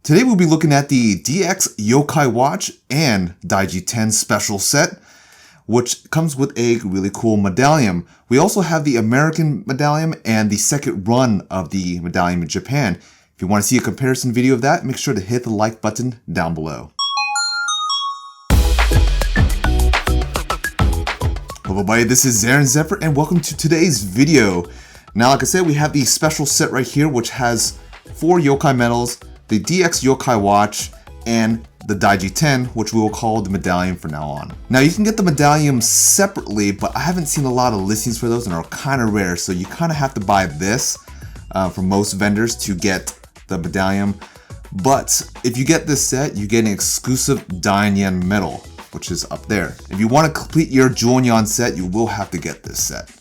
Today we'll be looking at the DX Yokai Watch and Daijiten special set, which comes with a really cool Medallium. We also have the American Medallium and the second run of the Medallium in Japan. If you want to see a comparison video of that, make sure to hit the like button down below. Hello everybody, this is ZeronXepher and welcome to today's video. Now, like I said, we have the special set right here, which has 4 Yokai Medals, the DX Yokai Watch, and the Daijiten, which we will call the Medallium from now on. Now, you can get the Medallium separately, but I haven't seen a lot of listings for those and are kind of rare, so you kind of have to buy this from most vendors to get the Medallium. But if you get this set, you get an exclusive Dianyan medal, which is up there. If you want to complete your Jibanyan set, you will have to get this set.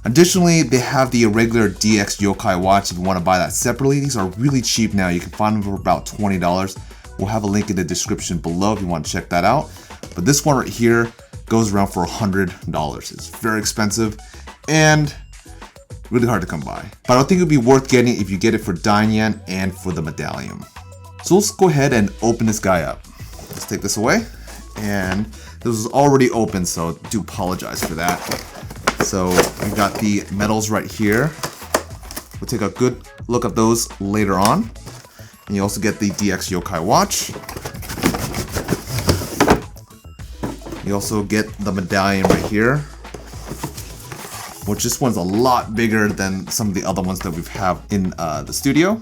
Additionally, they have the irregular DX Yokai Watch if you want to buy that separately. These are really cheap now. You can find them for about $20. We'll have a link in the description below if you want to check that out. But this one right here goes around for $100. It's very expensive and really hard to come by. But I think it would be worth getting if you get it for Dianyan and for the Medallium. So let's go ahead and open this guy up. Let's take this away. And this is already open, so I do apologize for that. So we got the medals right here. We'll take a good look at those later on. And you also get the DX Yokai Watch. You also get the Medallium right here, which this one's a lot bigger than some of the other ones that we've had in the studio.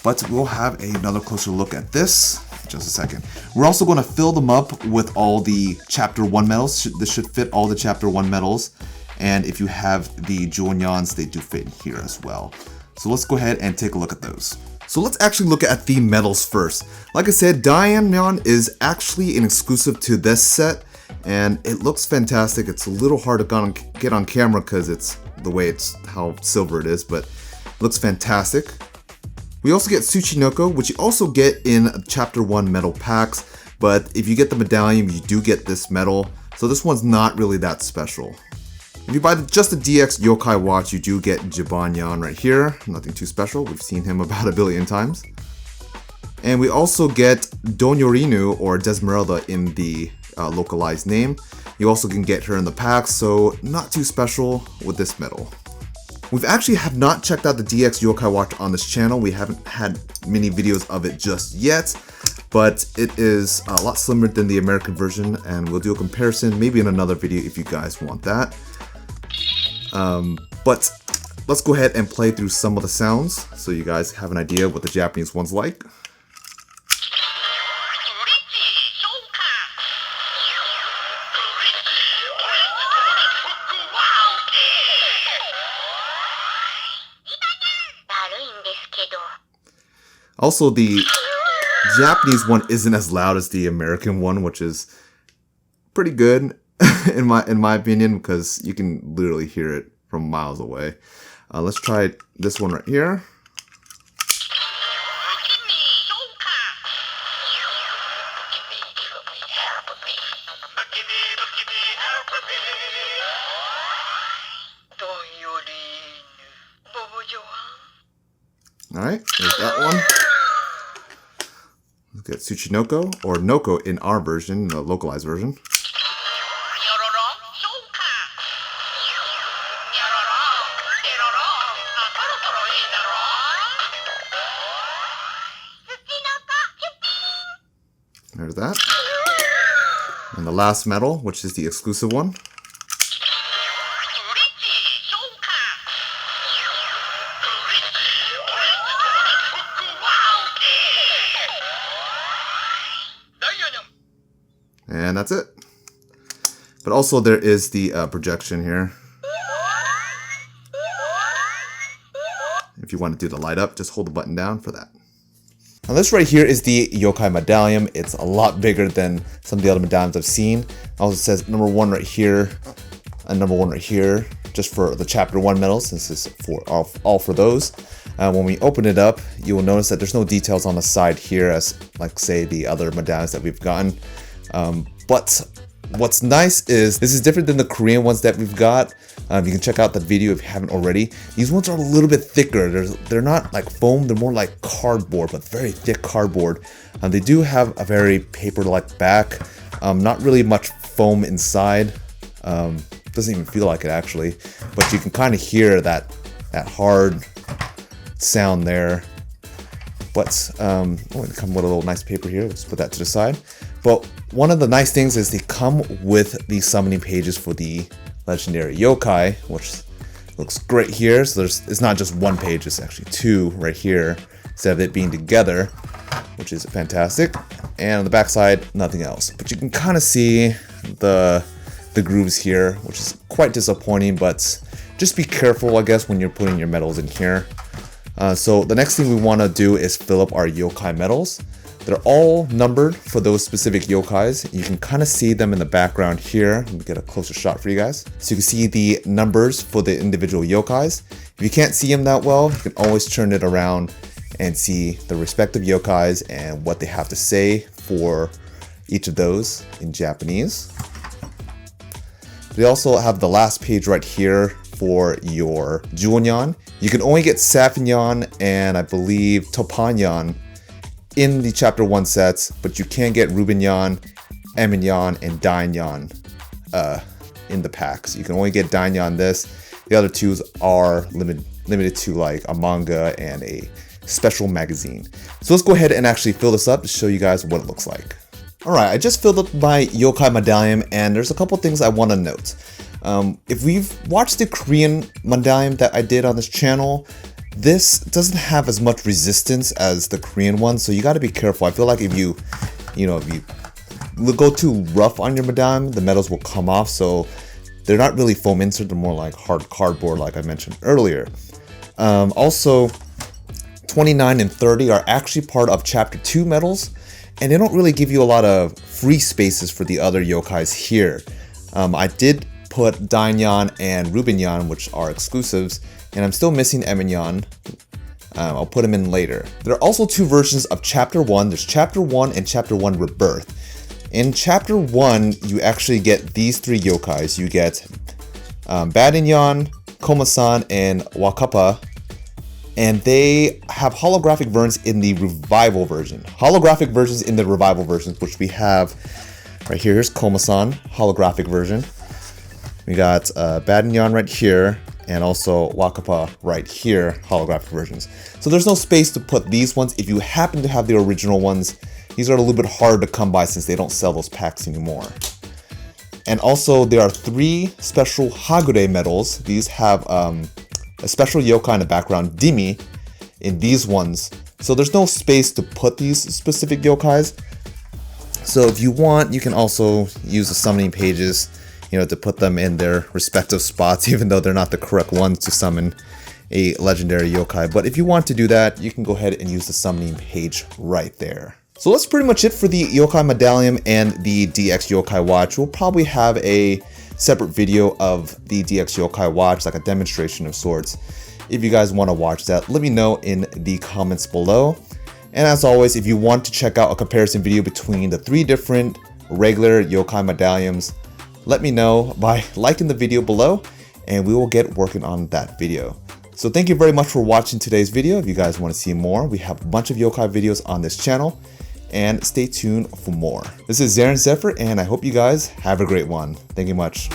But we'll have another closer look at this. Just a second. We're also going to fill them up with all the Chapter 1 medals. This should fit all the Chapter 1 medals. And if you have the Jibanyans, they do fit in here as well. So let's go ahead and take a look at those. So let's actually look at the medals first. Like I said, Dianyan is actually an exclusive to this set. And it looks fantastic. It's a little hard to get on camera because it's the way how silver it is. But it looks fantastic. We also get Tsuchinoko, which you also get in Chapter 1 medal packs, but if you get the Medallium, you do get this medal, so this one's not really that special. If you buy just the DX Yokai Watch, you do get Jibanyan right here, nothing too special, we've seen him about a billion times. And we also get Donyorinu, or Desmeralda in the localized name. You also can get her in the packs, so not too special with this medal. We've actually have not checked out the DX Yokai Watch on this channel. We haven't had many videos of it just yet, but it is a lot slimmer than the American version, and we'll do a comparison maybe in another video if you guys want that. But let's go ahead and play through some of the sounds so you guys have an idea what the Japanese one's like. Also, the Japanese one isn't as loud as the American one, which is pretty good in my opinion, because you can literally hear it from miles away. Let's try this one right here. Alright, there's that one. Look at Tsuchinoko, or Noko in our version, the localized version. There's that. And the last medal, which is the exclusive one. And that's it. But also there is the projection here. If you want to do the light up, just hold the button down for that. Now this right here is the Yokai Medallium. It's a lot bigger than some of the other medallions I've seen. It also says #1 right here and #1 right here, just for the Chapter 1 medals, since it's for all for those. When we open it up, you will notice that there's no details on the side here as, like, say, the other medallions that we've gotten. But what's nice is this is different than the Korean ones that we've got. You can check out that video if you haven't already. These ones are a little bit thicker. They're not like foam, they're more like cardboard, but very thick cardboard. They do have a very paper-like back. Not really much foam inside. Doesn't even feel like it actually, but you can kind of hear that hard sound there. But they come with a little nice paper here. Let's put that to the side. But one of the nice things is they come with the summoning pages for the legendary yokai, which looks great here. So it's not just one page, it's actually two right here instead of it being together, which is fantastic. And on the back side, nothing else. But you can kind of see the grooves here, which is quite disappointing, but just be careful, I guess, when you're putting your medals in here. So the next thing we want to do is fill up our yokai medals. They're all numbered for those specific yokais. You can kind of see them in the background here. Let me get a closer shot for you guys. So you can see the numbers for the individual yokais. If you can't see them that well, you can always turn it around and see the respective yokais and what they have to say for each of those in Japanese. They also have the last page right here for your Jibanyan. You can only get Sapinyan and I believe Topanyan in the Chapter 1 sets, but you can get Rubenyan, Eminyan, and Dainyan in the packs. You can only get Dainyan this. The other twos are limited to like a manga and a special magazine. So let's go ahead and actually fill this up to show you guys what it looks like. Alright, I just filled up my Yokai Medallium and there's a couple things I want to note. If we've watched the Korean Medallium that I did on this channel, this doesn't have as much resistance as the Korean one, so you got to be careful. I feel like if you go too rough on your medallium, the medals will come off. So they're not really foam insert; they're more like hard cardboard, like I mentioned earlier. Also, 29 and 30 are actually part of Chapter 2 medals, and they don't really give you a lot of free spaces for the other yokais here. I did put Dainyan and Rubenyan, which are exclusives, and I'm still missing Eminyan. I'll put them in later. There are also two versions of Chapter 1. There's Chapter 1 and Chapter 1 Rebirth. In Chapter 1, you actually get these three yokais. You get Badinyan, Komasan, and Wakapa, and they have holographic versions in the revival version. Holographic versions in the revival versions, which we have right here. Here's Komasan, holographic version. We got Badinyan right here, and also Wakapa right here, holographic versions. So there's no space to put these ones. If you happen to have the original ones, these are a little bit hard to come by since they don't sell those packs anymore. And also there are three special Hagure medals. These have a special yokai in the background, Dimi, in these ones. So there's no space to put these specific yokais. So if you want, you can also use the summoning pages, to put them in their respective spots, even though they're not the correct ones to summon a legendary yokai. But if you want to do that, you can go ahead and use the summoning page right there. So that's pretty much it for the Yokai Medallium and the DX Yokai Watch. We'll probably have a separate video of the DX Yokai Watch, like a demonstration of sorts. If you guys want to watch that, let me know in the comments below. And as always, if you want to check out a comparison video between the three different regular Yokai Medalliums, let me know by liking the video below and we will get working on that video. So thank you very much for watching today's video. If you guys want to see more, we have a bunch of yokai videos on this channel, and stay tuned for more. This is ZeronXepher and I hope you guys have a great one. Thank you much.